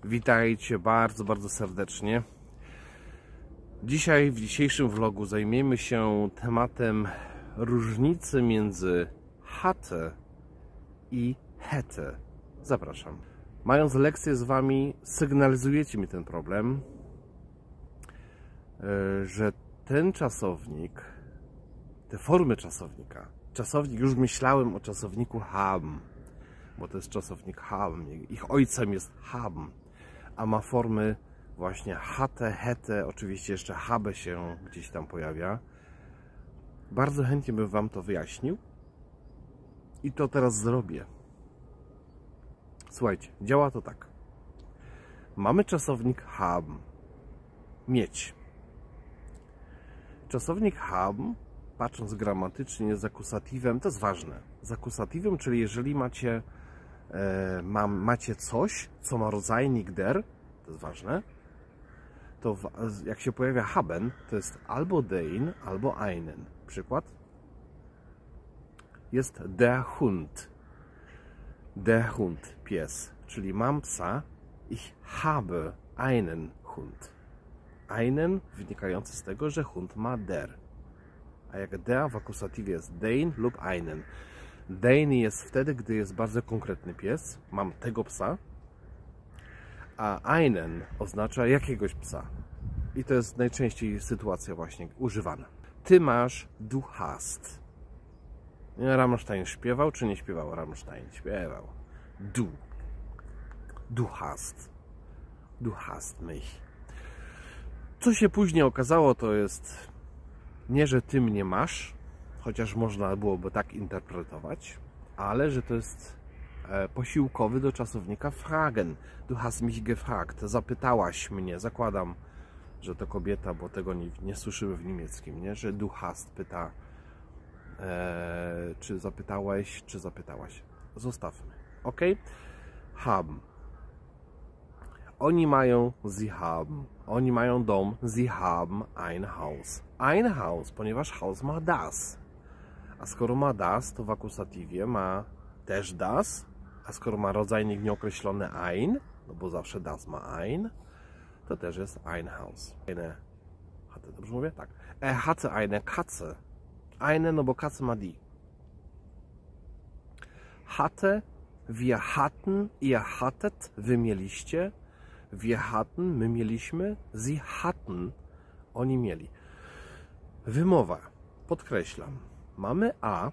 Witajcie bardzo serdecznie. Dzisiaj, w dzisiejszym vlogu zajmiemy się tematem różnicy między hatte i hätte. Zapraszam. Mając lekcję z Wami, sygnalizujecie mi ten problem, że ten czasownik, te formy czasownika, już myślałem o czasowniku haben, bo to jest czasownik haben, ich ojcem jest haben, a ma formy właśnie hatte, hätte, oczywiście jeszcze habe się gdzieś tam pojawia. Bardzo chętnie bym Wam to wyjaśnił i to teraz zrobię. Słuchajcie, działa to tak. Mamy czasownik haben, mieć. Czasownik haben, patrząc gramatycznie, z akusatywem, to jest ważne. Z akusatywem, czyli jeżeli macie coś, co ma rodzajnik der, to jest ważne, to jak się pojawia haben, to jest albo den, albo einen. Przykład jest der Hund. Der Hund, pies. Czyli mam psa, ich habe einen Hund. Einen wynikający z tego, że hund ma der. A jak der w akusatywie jest den lub einen. Den jest wtedy, gdy jest bardzo konkretny pies. Mam tego psa. A einen oznacza jakiegoś psa. I to jest najczęściej sytuacja właśnie używana. Ty masz, du hast. Rammstein śpiewał czy nie śpiewał? Rammstein śpiewał. Du. Du hast. Du hast mich. Co się później okazało, to jest nie, że ty mnie masz, chociaż można byłoby tak interpretować, ale że to jest posiłkowy do czasownika fragen. Du hast mich gefragt. Zapytałaś mnie. Zakładam, że to kobieta, bo tego nie słyszymy w niemieckim, nie? Że du hast pyta, czy zapytałeś, czy zapytałaś. Zostawmy. Ok? Haben. Oni mają, sie haben. Oni mają dom, sie haben ein Haus. Ein Haus, ponieważ Haus ma das. A skoro ma das, to w akusatywie ma też das. A skoro ma rodzajnik nieokreślony ein, no bo zawsze das ma ein, to też jest ein Haus. Eine hatte, dobrze mówię? Tak. Hatte eine Katze. Eine, no bo Katze ma die. Hatte, wir hatten, ihr hattet, wy mieliście. Wir hatten, my mieliśmy. Sie hatten, oni mieli. Wymowa, podkreślam. Mamy a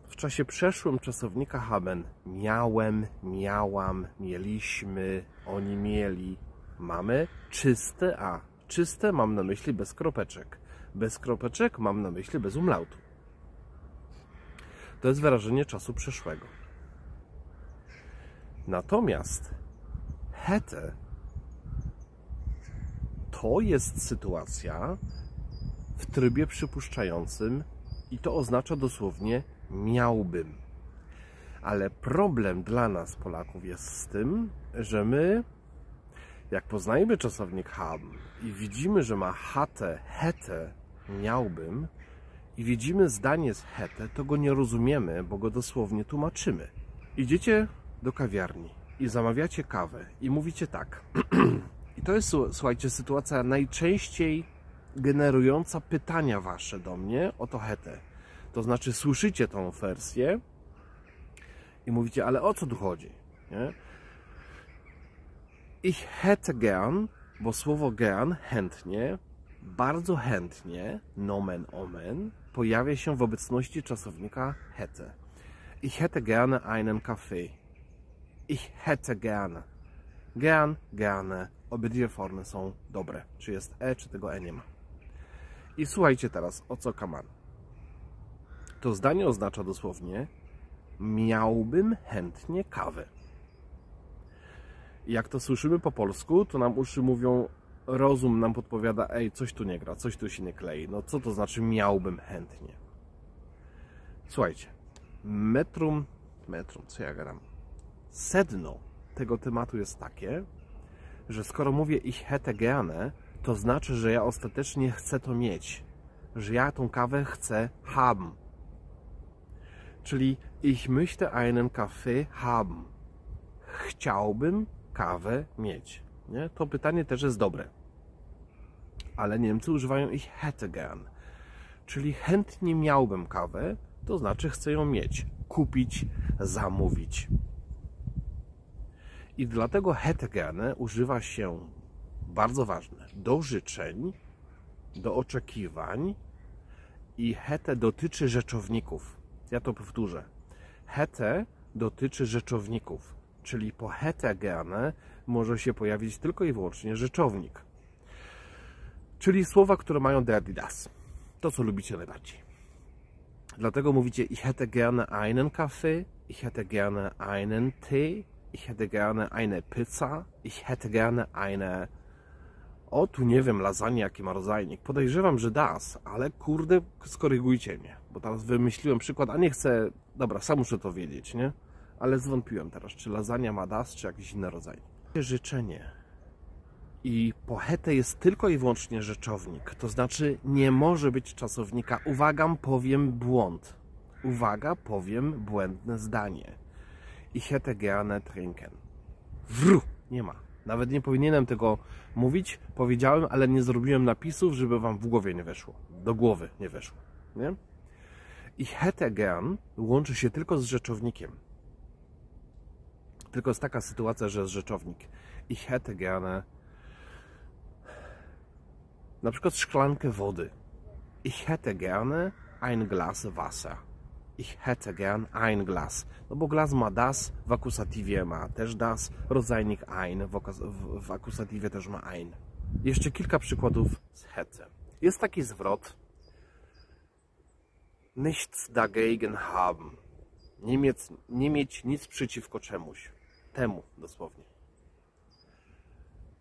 w czasie przeszłym czasownika haben. Miałem, miałam, mieliśmy, oni mieli. Mamy czyste a. Czyste mam na myśli bez kropeczek. Bez kropeczek mam na myśli bez umlautu. To jest wyrażenie czasu przeszłego. Natomiast hätte to jest sytuacja w trybie przypuszczającym i to oznacza dosłownie miałbym. Ale problem dla nas, Polaków, jest z tym, że my, jak poznajemy czasownik haben i widzimy, że ma hatte, hätte, miałbym, i widzimy zdanie z hätte, to go nie rozumiemy, bo go dosłownie tłumaczymy. Idziecie do kawiarni i zamawiacie kawę i mówicie tak. I to jest, słuchajcie, sytuacja najczęściej generująca pytania wasze do mnie o to hätte. To znaczy słyszycie tą wersję i mówicie, ale o co tu chodzi? Nie? Ich hätte gern, bo słowo gern, chętnie, bardzo chętnie, nomen omen, pojawia się w obecności czasownika hätte. Ich hätte gerne einen Kaffee. Ich hätte gerne. Gern, gerne. Obydwie formy są dobre. Czy jest czy tego nie ma. I słuchajcie teraz, o co kaman. To zdanie oznacza dosłownie miałbym chętnie kawę. I jak to słyszymy po polsku, to nam uszy mówią, rozum nam podpowiada, coś tu nie gra, coś tu się nie klei. No co to znaczy miałbym chętnie? Słuchajcie, metrum, co ja gram? Sedno tego tematu jest takie, że skoro mówię ich hätte gerne, to znaczy, że ja ostatecznie chcę to mieć. Że ja tą kawę chcę haben. Czyli ich möchte einen Kaffee haben. Chciałbym kawę mieć. Nie? To pytanie też jest dobre. Ale Niemcy używają ich hätte gern. Czyli chętnie miałbym kawę, to znaczy chcę ją mieć, kupić, zamówić. I dlatego hätte gerne używa się, bardzo ważne, do życzeń, do oczekiwań i hätte dotyczy rzeczowników. Ja to powtórzę. Hätte dotyczy rzeczowników, czyli po hätte gerne może się pojawić tylko i wyłącznie rzeczownik. Czyli słowa, które mają der, die, das. To, co lubicie najbardziej. Dlatego mówicie ich hätte gerne einen Kaffee, ich hätte gerne einen Tee, ich hätte gerne eine Pizza, ich hätte gerne eine... O, tu nie wiem, lasagne, jaki ma rodzajnik. Podejrzewam, że das, ale kurde, skorygujcie mnie. Bo teraz wymyśliłem przykład, a nie chcę... Dobra, sam muszę to wiedzieć, nie? Ale zwątpiłem teraz, czy lasagna ma das, czy jakiś inny rodzajnik. Życzenie. I po hätte jest tylko i wyłącznie rzeczownik. To znaczy nie może być czasownika. Uwaga, powiem błąd. Uwaga, powiem błędne zdanie. Ich hätte gerne trinken. Nie ma. Nawet nie powinienem tego mówić. Powiedziałem, ale nie zrobiłem napisów, żeby wam w głowie nie weszło. Do głowy nie weszło. Nie? Ich hätte gern łączy się tylko z rzeczownikiem. Tylko jest taka sytuacja, że jest rzeczownik. Ich hätte gerne na przykład szklankę wody. Ich hätte gerne ein Glas Wasser. Ich hätte gern ein Glas. No bo glas ma das, w akusatywie ma też das, rodzajnik ein, w akusatywie też ma ein. Jeszcze kilka przykładów z hätte. Jest taki zwrot nichts dagegen haben. Nie mieć nic przeciwko czemuś. Temu dosłownie.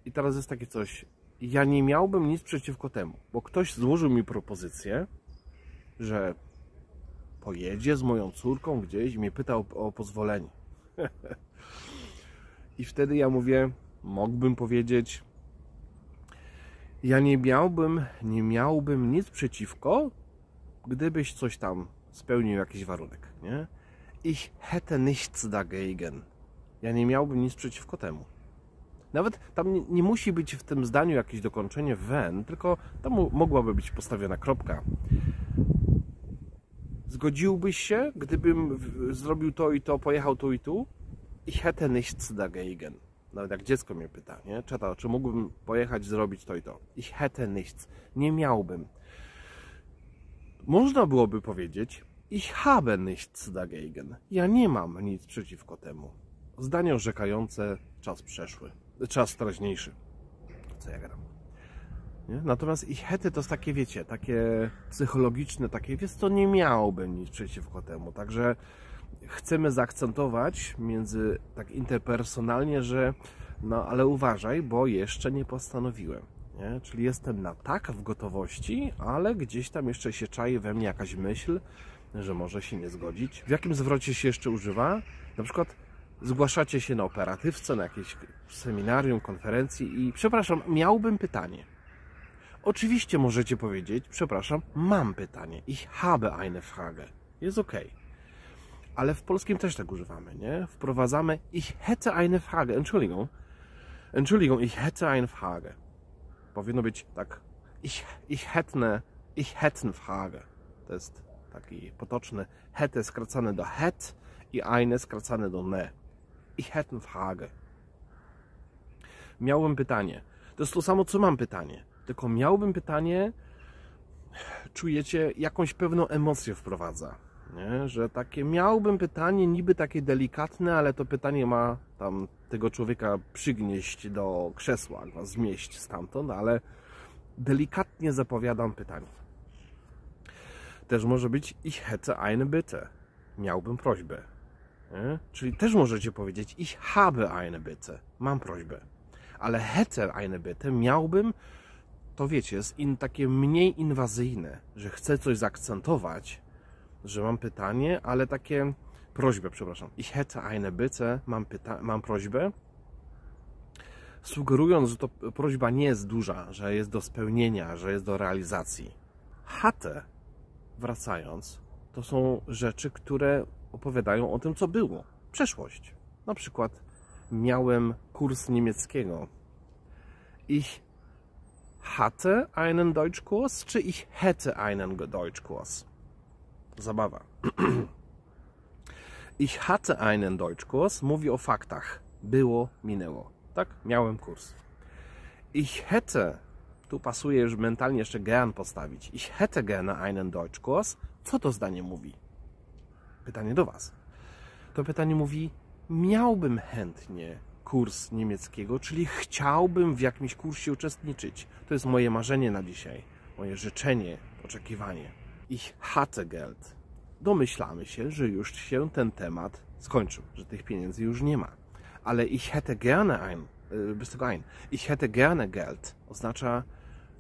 I teraz jest takie coś. Ja nie miałbym nic przeciwko temu, bo ktoś złożył mi propozycję, że pojedzie z moją córką gdzieś i mnie pytał o pozwolenie. I wtedy ja mówię, mógłbym powiedzieć, ja nie miałbym nic przeciwko, gdybyś coś tam spełnił jakiś warunek, nie? Ich hätte nichts dagegen. Ja nie miałbym nic przeciwko temu. Nawet tam nie musi być w tym zdaniu jakieś dokończenie wenn, tylko tam mogłaby być postawiona kropka. Zgodziłbyś się, gdybym zrobił to i to, pojechał tu i tu? Ich hätte nichts dagegen. Nawet jak dziecko mnie pyta, nie? Czy mógłbym pojechać, zrobić to i to? Ich hätte nichts. Nie miałbym. Można byłoby powiedzieć ich habe nichts dagegen. Ja nie mam nic przeciwko temu. Zdanie orzekające, czas przeszły. Czas teraźniejszy. Co ja gadam? Nie? Natomiast ich hätte to jest takie, wiecie, takie psychologiczne, takie, wiesz co, nie miałbym nic przeciwko temu. Także chcemy zaakcentować między, tak interpersonalnie, że no ale uważaj, bo jeszcze nie postanowiłem. Nie? Czyli jestem na tak w gotowości, ale gdzieś tam jeszcze się czai we mnie jakaś myśl, że może się nie zgodzić. W jakim zwrocie się jeszcze używa? Na przykład zgłaszacie się na operatywce, na jakieś seminarium, konferencji i przepraszam, miałbym pytanie. Oczywiście możecie powiedzieć, przepraszam, mam pytanie. Ich habe eine Frage. Jest ok. Ale w polskim też tak używamy, nie? Wprowadzamy ich hätte eine Frage. Entschuldigung, ich hätte eine Frage. Powinno być tak ich hätten Frage. To jest taki potoczny hätte skracane do het i eine skracane do ne. Ich hätten Frage. Miałem pytanie. To jest to samo, co mam pytanie. Tylko miałbym pytanie, czujecie, jakąś pewną emocję wprowadza. Nie? Że takie miałbym pytanie, niby takie delikatne, ale to pytanie ma tam tego człowieka przygnieść do krzesła, go zmieść stamtąd, ale delikatnie zapowiadam pytanie. Też może być ich hätte eine Bitte. Miałbym prośbę. Nie? Czyli też możecie powiedzieć ich habe eine Bitte. Mam prośbę. Ale hätte eine Bitte miałbym, to wiecie, jest takie mniej inwazyjne, że chcę coś zaakcentować, że mam pytanie, ale takie prośbę, przepraszam. Ich hätte eine Bitte, mam prośbę, sugerując, że to prośba nie jest duża, że jest do spełnienia, że jest do realizacji. Hatte, wracając, to są rzeczy, które opowiadają o tym, co było. Przeszłość. Na przykład miałem kurs niemieckiego Ich hatte einen Deutschkurs, czy ich hätte einen Deutschkurs? Zabawa. Ich hatte einen Deutschkurs, mówi o faktach. Było, minęło. Tak? Miałem kurs. Ich hätte, tu pasuje już mentalnie jeszcze gern postawić. Ich hätte gerne einen Deutschkurs. Co to zdanie mówi? Pytanie do Was. To pytanie mówi, miałbym chętnie kurs niemieckiego, czyli chciałbym w jakimś kursie uczestniczyć. To jest moje marzenie na dzisiaj, moje życzenie, oczekiwanie. Ich hatte Geld. Domyślamy się, że już się ten temat skończył, że tych pieniędzy już nie ma. Ale ich hätte gerne ich hätte gerne Geld oznacza,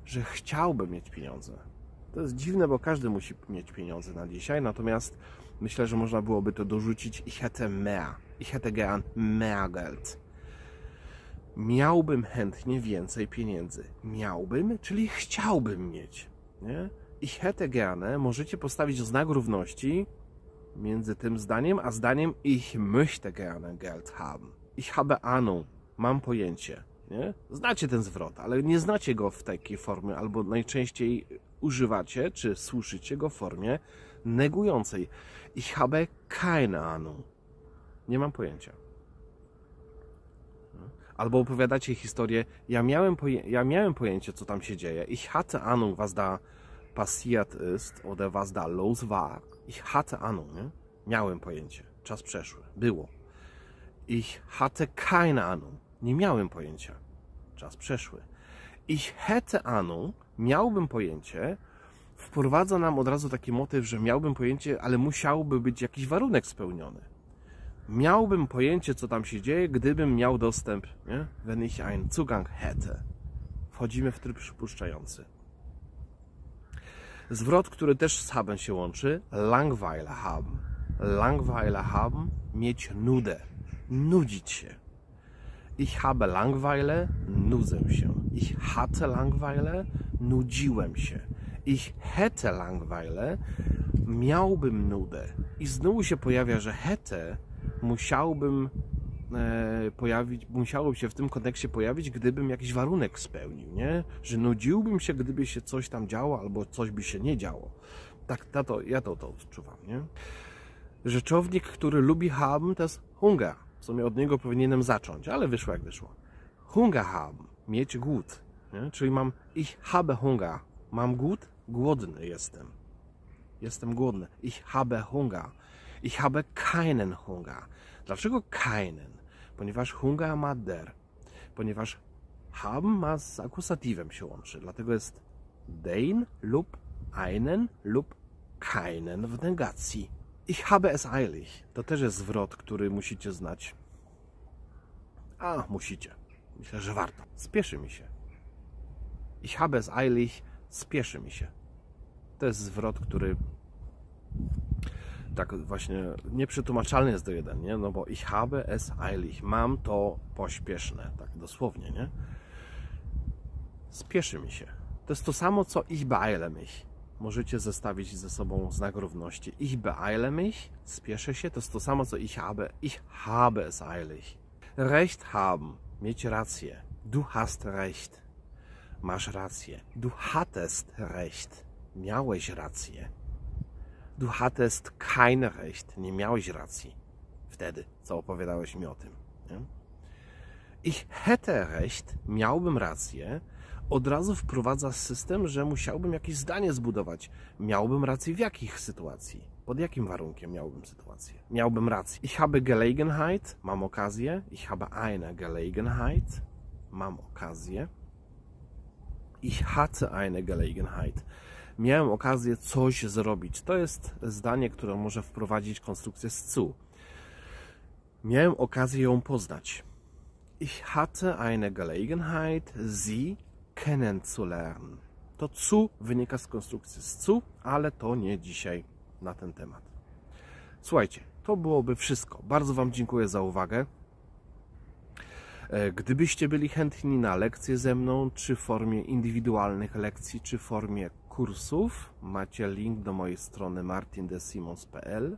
że chciałbym mieć pieniądze. To jest dziwne, bo każdy musi mieć pieniądze na dzisiaj, natomiast myślę, że można byłoby to dorzucić ich hätte mehr. Ich hätte gern mehr Geld. Miałbym chętnie więcej pieniędzy. Miałbym, czyli chciałbym mieć. Nie? Ich hätte gerne możecie postawić znak równości między tym zdaniem, a zdaniem ich möchte gerne Geld haben. Ich habe Ahnung. Mam pojęcie. Nie? Znacie ten zwrot, ale nie znacie go w takiej formie, albo najczęściej używacie, czy słyszycie go w formie negującej. Ich habe keine Ahnung. Nie mam pojęcia. Albo opowiadacie historię, ja miałem pojęcie, co tam się dzieje. Ich hatte Ahnung, was da passiert ist, oder was da los war. Ich hatte Ahnung, nie? Miałem pojęcie. Czas przeszły. Było. Ich hatte keine Ahnung. Nie miałem pojęcia. Czas przeszły. Ich hätte Ahnung, miałbym pojęcie, wprowadza nam od razu taki motyw, że miałbym pojęcie, ale musiałby być jakiś warunek spełniony. Miałbym pojęcie, co tam się dzieje, gdybym miał dostęp, nie? Wenn ich einen Zugang hätte. Wchodzimy w tryb przypuszczający. Zwrot, który też z haben się łączy, Langeweile haben. Langeweile haben, mieć nudę, nudzić się. Ich habe Langeweile, nudzę się. Ich hatte Langeweile, nudziłem się. Ich hätte Langeweile, miałbym nudę. I znowu się pojawia, że hätte musiałoby się w tym kontekście pojawić, gdybym jakiś warunek spełnił, nie? Że nudziłbym się, gdyby się coś tam działo, albo coś by się nie działo. Tak, ja to odczuwam, nie? Rzeczownik, który lubi haben, to jest Hunger. W sumie od niego powinienem zacząć, ale wyszło jak wyszło. Hunger haben, mieć głód. Nie? Czyli mam ich habe Hunger. Mam głód? Głodny jestem. Jestem głodny. Ich habe Hunger. Ich habe keinen Hunger. Dlaczego keinen? Ponieważ Hunger ma der. Ponieważ haben ma z akusatywem się łączy. Dlatego jest den lub einen lub keinen w negacji. Ich habe es eilig. To też jest zwrot, który musicie znać. A, musicie. Myślę, że warto. Spieszy mi się. Ich habe es eilig. Spieszy mi się. To jest zwrot, który tak właśnie nieprzetłumaczalny jest do jeden, nie? No bo ich habe es eilig. Mam to pośpieszne. Tak dosłownie, nie? Spieszy mi się. To jest to samo, co ich beeile mich. Możecie zestawić ze sobą znak równości. Ich beeile mich, spieszę się, to jest to samo, co ich habe es eilig. Recht haben, mieć rację. Du hast recht. Masz rację. Du hattest recht. Miałeś rację. Du hattest kein Recht. Nie miałeś racji. Wtedy, co opowiadałeś mi o tym. Nie? Ich hätte recht. Miałbym rację. Od razu wprowadza system, że musiałbym jakieś zdanie zbudować. Miałbym rację w jakich sytuacji? Pod jakim warunkiem miałbym sytuację? Miałbym rację. Ich habe Gelegenheit. Mam okazję. Ich habe eine Gelegenheit. Mam okazję. Ich hatte eine Gelegenheit. Miałem okazję coś zrobić. To jest zdanie, które może wprowadzić konstrukcję z zu. Miałem okazję ją poznać. Ich hatte eine Gelegenheit, sie kennenzulernen. To zu wynika z konstrukcji z zu, ale to nie dzisiaj na ten temat. Słuchajcie, to byłoby wszystko. Bardzo Wam dziękuję za uwagę. Gdybyście byli chętni na lekcje ze mną, czy w formie indywidualnych lekcji, czy w formie kursów, macie link do mojej strony martindesimons.pl.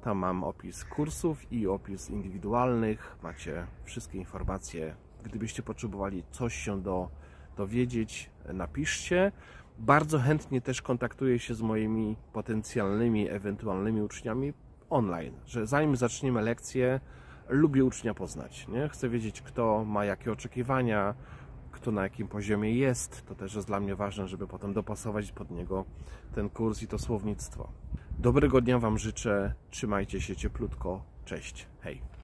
Tam mam opis kursów i opis indywidualnych. Macie wszystkie informacje Gdybyście potrzebowali coś się dowiedzieć, napiszcie. Bardzo chętnie też kontaktuję się z moimi potencjalnymi, ewentualnymi uczniami online, że zanim zaczniemy lekcję, lubię ucznia poznać, nie? Chcę wiedzieć, kto ma jakie oczekiwania, kto na jakim poziomie jest. To też jest dla mnie ważne, żeby potem dopasować pod niego ten kurs i to słownictwo. Dobrego dnia Wam życzę, trzymajcie się cieplutko, cześć, hej!